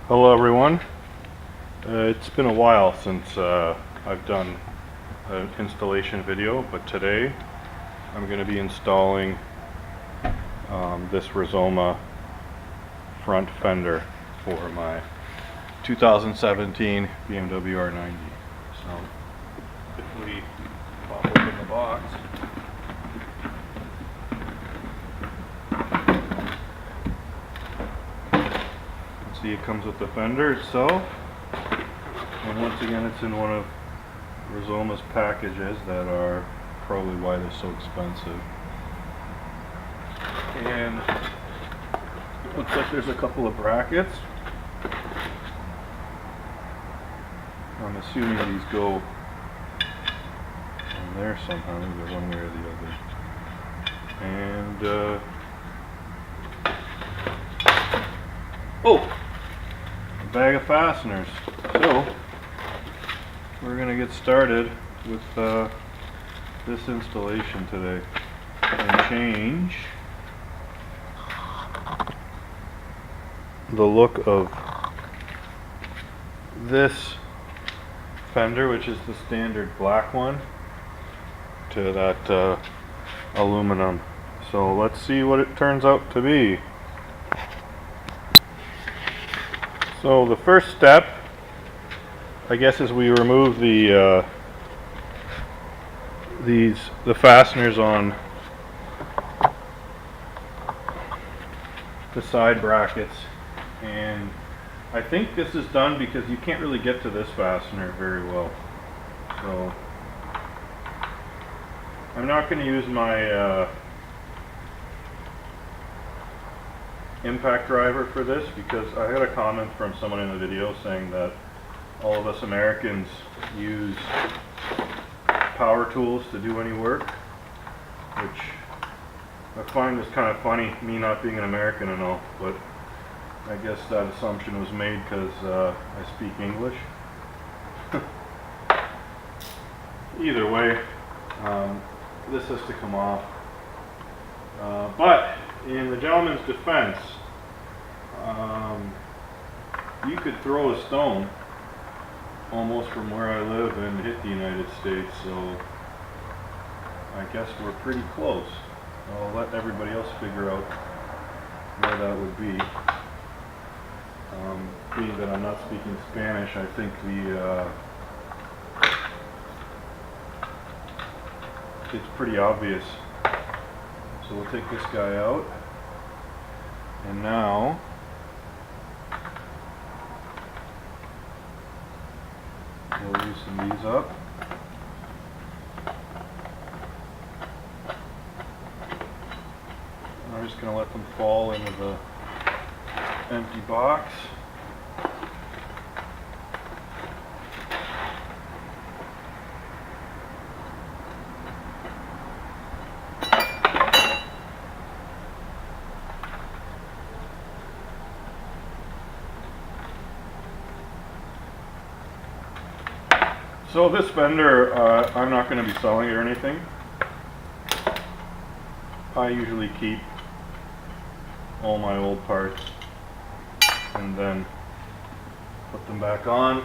Hello everyone. It's been a while since I've done an installation video, but today I'm going to be installing this Rizoma front fender for my 2017 BMW R NINE T. So if we pop open the box, see it comes with the fender itself, and once again it's in one of Rizoma's packages that are probably why they're so expensive. And it looks like there's a couple of brackets. I'm assuming these go on there somehow, either one way or the other. And a bag of fasteners. So we're going to get started with this installation today and change the look of this fender, which is the standard black one, to that aluminum. So let's see what it turns out to be. So the first step, I guess, is we remove the fasteners on the side brackets, and I think this is done because you can't really get to this fastener very well. So I'm not going to use my impact driver for this, because I had a comment from someone in the video saying that all of us Americans use power tools to do any work, which I find is kind of funny, me not being an American and all, but I guess that assumption was made because I speak English. Either way, this has to come off. But in the gentleman's defense, you could throw a stone almost from where I live and hit the United States, so I guess we're pretty close. I'll let everybody else figure out where that would be. Being that I'm not speaking Spanish, I think it's pretty obvious. So we'll take this guy out, and now we'll loosen these up. I'm just going to let them fall into the empty box. So this fender, I'm not going to be selling it or anything. I usually keep all my old parts and then put them back on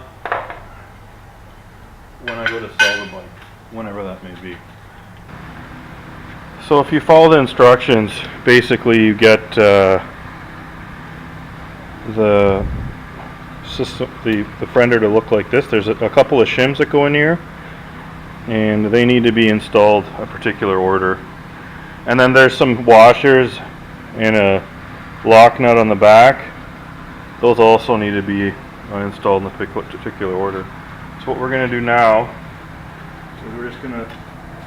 when I go to sell the bike, whenever that may be. So if you follow the instructions, basically you get the system, the fender to look like this. There's a couple of shims that go in here, and they need to be installed a particular order. And then there's some washers and a lock nut on the back. Those also need to be installed in a particular order. So what we're going to do now is we're just going to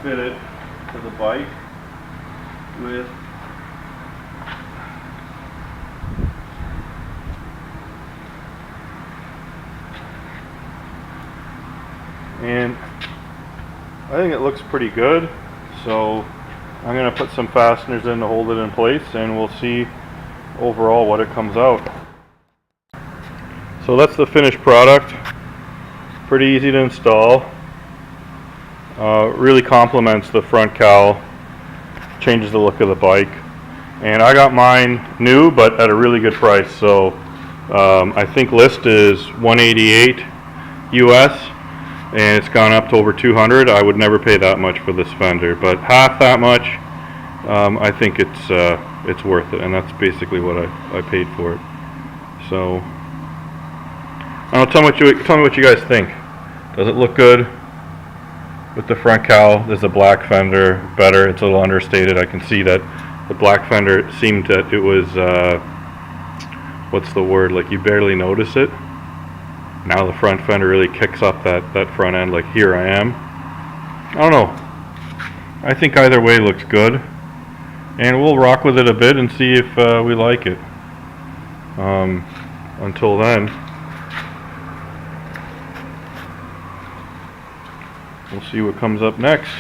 fit it to the bike with and I think it looks pretty good, so I'm going to put some fasteners in to hold it in place, and we'll see overall what it comes out. So that's the finished product. Pretty easy to install. Really complements the front cowl, changes the look of the bike, and I got mine new but at a really good price, so I think list is 188 US, and it's gone up to over 200. I would never pay that much for this Fender, but half that much, I think it's worth it, and that's basically what I paid for it. So, I don't know, tell me what you guys think. Does it look good with the front cowl? Is the black Fender better? It's a little understated. I can see that the black Fender seemed that it was, what's the word, like you barely notice it. Now the front fender really kicks up that front end, like here I am. I don't know. I think either way looks good. And we'll rock with it a bit and see if we like it. Until then, we'll see what comes up next.